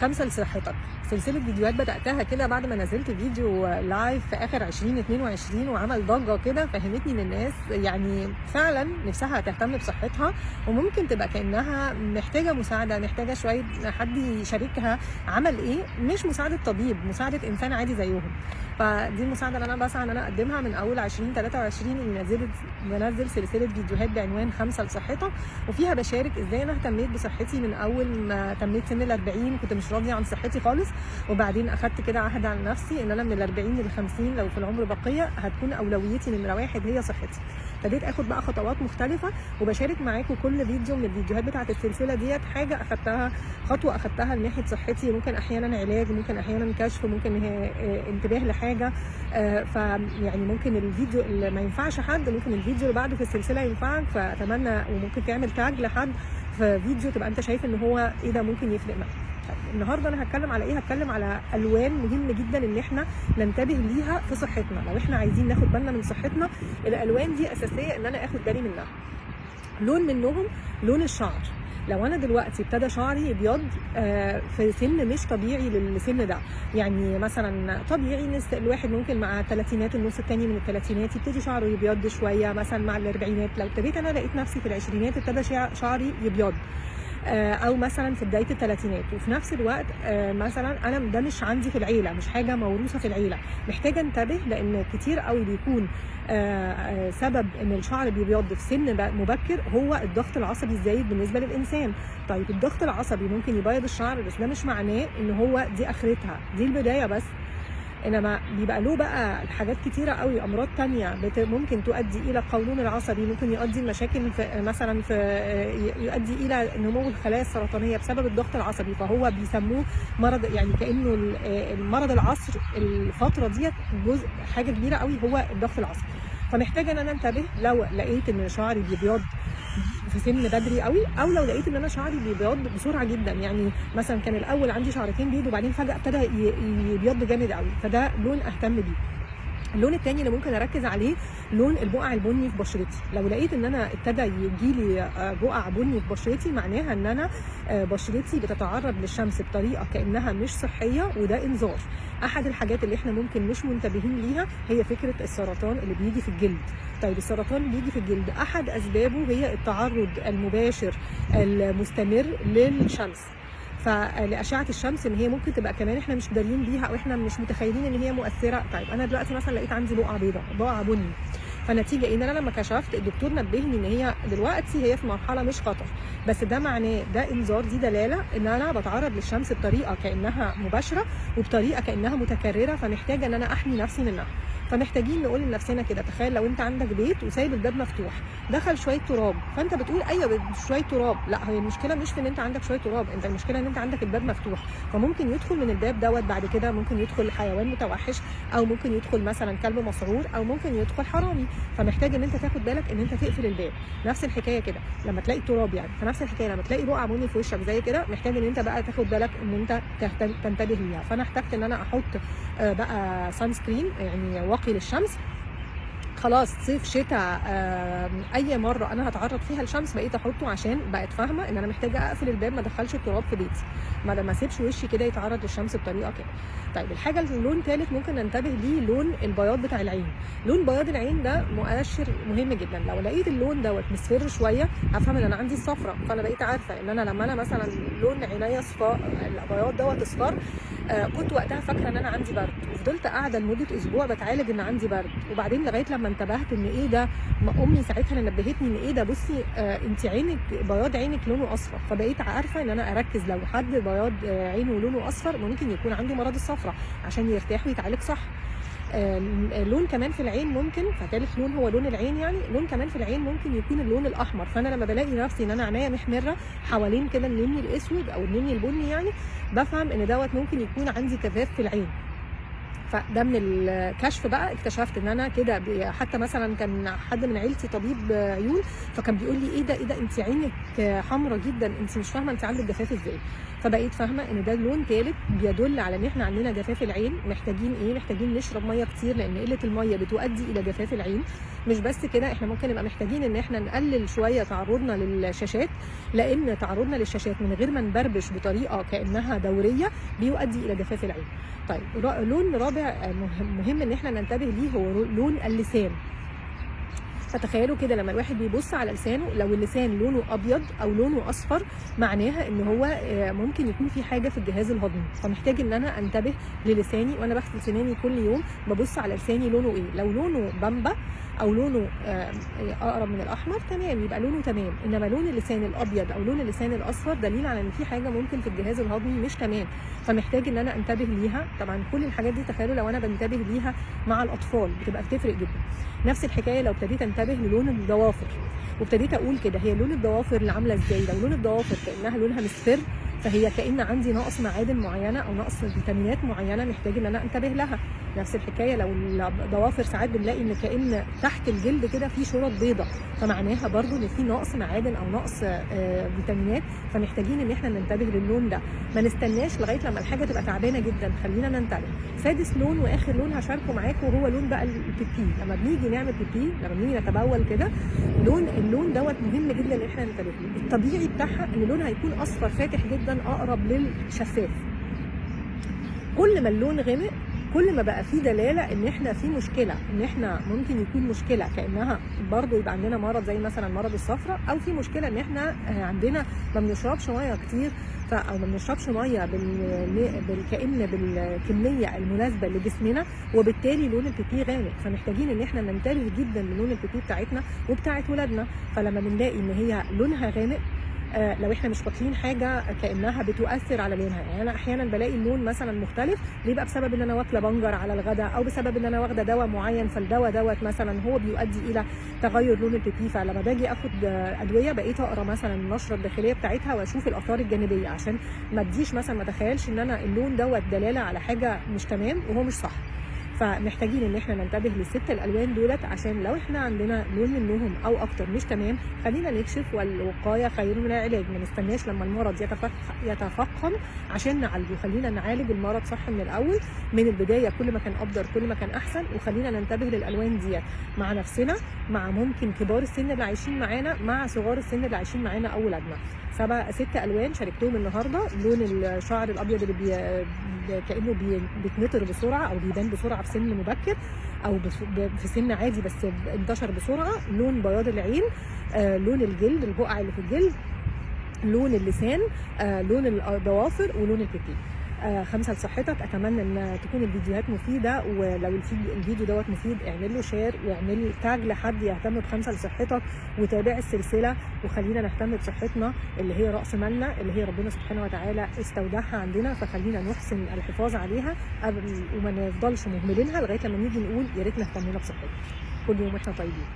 خمسة لصحتك. سلسلة فيديوهات بدأتها كده بعد ما نزلت فيديو لايف في آخر 2022 وعمل ضجة كده، فهمتني ان الناس يعني فعلا نفسها تهتم بصحتها، وممكن تبقى كأنها محتاجة مساعدة، محتاجة شوية حد يشاركها عمل ايه، مش مساعدة طبيب، مساعدة انسان عادي زيهم. فدي المساعدة اللي انا بسعى ان انا اقدمها من اول 2023، اني بنزل سلسلة فيديوهات بعنوان 5 لصحتك، وفيها بشارك ازاي انا اهتميت بصحتي من اول ما تميت سن ال40. كنت مش راضية عن صحتي خالص، وبعدين اخدت كده عهد على نفسي ان انا من ال40 لل50 لو في العمر بقيه هتكون اولويتي نمره 1 هي صحتي. ابتديت اخد بقى خطوات مختلفه، وبشارك معاكم كل فيديو من الفيديوهات بتاعه السلسله ديت حاجه اخدتها، خطوه اخدتها ناحيه صحتي، ممكن احيانا علاج، ممكن احيانا كشف، ممكن انتباه لحاجه. فيعني ممكن الفيديو اللي ما ينفعش حد، ممكن الفيديو اللي بعده في السلسله ينفعك، فاتمنى وممكن تعمل تاج لحد في فيديو تبقى انت شايف ان هو ايه ده ممكن يفرق معاك. النهارده انا هتكلم على ايه؟ هتكلم على الوان مهم جدا ان احنا ننتبه ليها في صحتنا. لو احنا عايزين ناخد بالنا من صحتنا، الالوان دي اساسيه ان انا اخد بالي منها. لون منهم لون الشعر. لو انا دلوقتي ابتدى شعري يبيض في سن مش طبيعي للسن ده، يعني مثلا طبيعي ان الواحد ممكن مع الثلاثينات، النص الثاني من الثلاثينات يبتدي شعره يبيض شويه، مثلا مع الاربعينات. لو ابتديت انا لقيت نفسي في العشرينات ابتدى شعري يبيض، او مثلا في بدايه الثلاثينات، وفي نفس الوقت مثلا انا ده مش عندي في العيله، مش حاجه موروثه في العيله، محتاجه انتبه، لان كتير قوي بيكون سبب ان الشعر بيبيض في سن مبكر هو الضغط العصبي الزايد بالنسبه للانسان. طيب الضغط العصبي ممكن يبيض الشعر، بس ده مش معناه ان هو دي اخرتها، دي البدايه بس، انما بيبقى له بقى حاجات كتيره قوي، امراض تانية ممكن تؤدي الى القولون العصبي، ممكن يؤدي لمشاكل مثلا يؤدي الى نمو الخلايا السرطانيه بسبب الضغط العصبي. فهو بيسموه مرض، يعني كانه المرض العصر الفتره ديت جزء حاجه كبيره قوي هو الضغط العصبي. فمحتاجه ان انا انتبه لو لقيت ان شعري بيبيض في سن بدري قوي، او لو لقيت ان انا شعري بيبيض بسرعه جدا، يعني مثلا كان الاول عندي شعرتين بيض وبعدين فجاه ابتدى يبيض جامد قوي، فده لون اهتم بيه. اللون الثاني اللي ممكن اركز عليه لون البقع البني في بشرتي. لو لقيت ان انا ابتدى يجي لي بقع بني في بشرتي، معناها ان انا بشرتي بتتعرض للشمس بطريقه كانها مش صحيه، وده انذار. احد الحاجات اللي احنا ممكن مش منتبهين ليها هي فكره السرطان اللي بيجي في الجلد. طيب السرطان اللي بيجي في الجلد احد اسبابه هي التعرض المباشر المستمر للشمس، فلاشعه الشمس اللي هي ممكن تبقى كمان احنا مش دارين بيها او احنا مش متخيلين ان هي مؤثره. طيب انا دلوقتي مثلا لقيت عندي بقعه بيضاء، بقعه بني، فنتيجه ان انا لما كشفت الدكتور نبهني ان هي دلوقتي هي في مرحله مش خطر، بس ده معناه ده انذار، دي دلاله ان انا بتعرض للشمس بطريقه كانها مباشره وبطريقه كانها متكرره، فمحتاجه ان انا احمي نفسي منها. فمحتاجين نقول لنفسنا كده، تخيل لو انت عندك بيت وسايب الباب مفتوح، دخل شويه تراب، فانت بتقول ايوه شويه تراب، لا هي المشكله مش في ان انت عندك شويه تراب، انت المشكله ان انت عندك الباب مفتوح، فممكن يدخل من الباب دوت بعد كده، ممكن يدخل حيوان متوحش، او ممكن يدخل مثلا كلب مسعور، او ممكن يدخل حرامي، فمحتاج ان انت تاخد بالك ان انت تقفل الباب. نفس الحكايه كده لما تلاقي تراب، يعني فنفس الحكايه لما تلاقي بقعه بني في وشك زي كده، محتاج ان انت بقى تاخد بالك ان انت تنتبه ليها. فانا احتجت ان انا احط بقى سان سكرين، يعني واقي للشمس. خلاص صيف شتاء اي مره انا هتعرض فيها للشمس بقيت احطه، عشان بقت فاهمه ان انا محتاجه اقفل الباب، ما ادخلش التراب في بيتي، ما اسيبش وشي كده يتعرض للشمس بطريقه كده. طيب الحاجه اللون ثالث ممكن ننتبه ليه، لون البياض بتاع العين. لون بياض العين ده مؤشر مهم جدا. لو لقيت اللون دوت مصفر شويه، هفهم ان انا عندي الصفرة، فانا بقيت عارفه ان انا لما انا مثلا لون عينيا صفار، البياض دوت اصفر، كنت وقتها فاكره ان انا عندي برد، وفضلت قاعده لمده اسبوع بتعالج ان عندي برد، وبعدين لغايه لما انتبهت ان ايه ده، امي ساعتها اللي نبهتني ان ايه ده، بصي انت عينك بياض عينك لونه اصفر، فبقيت عارفه ان انا اركز لو حد بياض عينه لونه اصفر ممكن يكون عنده مرض الصفرة عشان يرتاح ويتعالج صح. لون كمان في العين ممكن، فثالث لون هو لون العين، يعني لون كمان في العين ممكن يكون اللون الاحمر. فانا لما بلاقي نفسي ان انا عينيا محمره حوالين كده النني الاسود او النني البني، يعني بفهم ان دوت ممكن يكون عندي جفاف في العين. فده من الكشف بقى اكتشفت ان انا كده. حتى مثلا كان حد من عيلتي طبيب عيون، فكان بيقول لي ايه ده انت عينك حمرا جدا، انت مش فاهمه انت عندك جفاف ازاي. فبقيت فاهمه ان ده لون ثالث بيدل على ان احنا عندنا جفاف العين. محتاجين ايه؟ محتاجين نشرب ميه كتير، لان قله الميه بتؤدي الى جفاف العين. مش بس كده، احنا ممكن نبقى محتاجين ان احنا نقلل شويه تعرضنا للشاشات، لان تعرضنا للشاشات من غير ما نبربش بطريقه كانها دوريه بيؤدي الى جفاف العين. طيب لون رابع مهم ان احنا ننتبه ليه هو لون اللسان. فتخيلوا كده لما الواحد بيبص على لسانه، لو اللسان لونه ابيض او لونه اصفر معناها ان هو ممكن يكون في حاجه في الجهاز الهضمي. فمحتاج ان انا انتبه للساني وانا بغسل سناني كل يوم، ببص على لساني لونه ايه. لو لونه بامبا او لونه اقرب من الاحمر تمام، يبقى لونه تمام. انما لون اللسان الابيض او لون اللسان الاصفر دليل على ان في حاجه ممكن في الجهاز الهضمي مش تمام، فمحتاج ان انا انتبه ليها. طبعا كل الحاجات دي تخيلوا لو انا بنتبه ليها مع الاطفال بتبقى بتفرق جدا. نفس الحكايه لو ابتديت انتبه للون الضوافر، وابتديت اقول كده هي لون الضوافر اللي عامله ازاي. لو لون الضوافر كانها لونها مصفر، فهي كأن عندي نقص معادن معينه او نقص فيتامينات معينه محتاج ان انا انتبه لها. نفس الحكايه لو الضوافر ساعات بنلاقي ان كأن تحت الجلد كده في شرط بيضاء، فمعناها برضو ان في نقص معادن او نقص فيتامينات، فمحتاجين ان احنا ننتبه للون ده. ما نستناش لغايه لما الحاجه تبقى تعبانه جدا، خلينا ننتبه. سادس لون واخر لون هشاركه معاكم هو لون بقى البيبي. لما بنيجي نعمل بيبي، لما بنيجي نتبول كده، اللون دوت مهم جدا ان احنا ننتبه له. الطبيعي بتاعها ان لونها هيكون اصفر فاتح جدا اقرب للشفاف. كل ما اللون غمق كل ما بقى في دلاله ان احنا في مشكله، ان احنا ممكن يكون مشكله كانها برضو يبقى عندنا مرض زي مثلا مرض الصفرة، او في مشكله ان احنا عندنا ما بنشربش ميه كتير، او ما بنشربش ميه كأن بالكميه المناسبه لجسمنا، وبالتالي لون البيبي غامق. فمحتاجين ان احنا ننتبه جدا للون البيبي بتاعتنا وبتاعت ولادنا. فلما بنلاقي ان هي لونها غامق، لو احنا مش واكلين حاجه كانها بتؤثر على لونها، يعني انا احيانا بلاقي اللون مثلا مختلف بيبقى بسبب ان انا واكله بنجر على الغداء، او بسبب ان انا واخده دواء معين، فالدواء دوت مثلا هو بيؤدي الى تغير لون البيبي. فلما باجي اخد ادويه بقيت اقرا مثلا النشره الداخليه بتاعتها واشوف الاثار الجانبيه، عشان ما اديش مثلا ما اتخيلش ان انا اللون دوت دلاله على حاجه مش تمام وهو مش صح. فمحتاجين ان احنا ننتبه للست الالوان دولت، عشان لو احنا عندنا لون منهم او اكتر مش تمام خلينا نكشف، والوقايه خير من العلاج. ما نستناش لما المرض يتفاقم عشان نعالجه، خلينا نعالج المرض صح من الاول من البدايه. كل ما كان افضل كل ما كان احسن، وخلينا ننتبه للالوان ديت مع نفسنا، مع ممكن كبار السن اللي عايشين معانا، مع صغار السن اللي عايشين معانا او ولادنا. 6 الوان شاركتهم النهارده. لون الشعر الابيض اللي كانه بيتنطر بسرعه او بيبان بسرعه في سن مبكر، او في سن عادي بس انتشر بسرعه. لون بياض العين، لون الجلد البقع اللي في الجلد، لون اللسان، لون الضوافر، ولون البيبي. 5 لصحتك. اتمنى ان تكون الفيديوهات مفيده، ولو الفيديو دوت مفيد اعمل له شير واعمل تاج لحد يهتم ب5 لصحتك، وتابع السلسله، وخلينا نهتم بصحتنا اللي هي راس مالنا، اللي هي ربنا سبحانه وتعالى استودعها عندنا، فخلينا نحسن الحفاظ عليها وما نفضلش مهملينها لغايه لما نيجي نقول يا ريتنا اهتمينا بصحتنا. كل يوم احنا طيبين.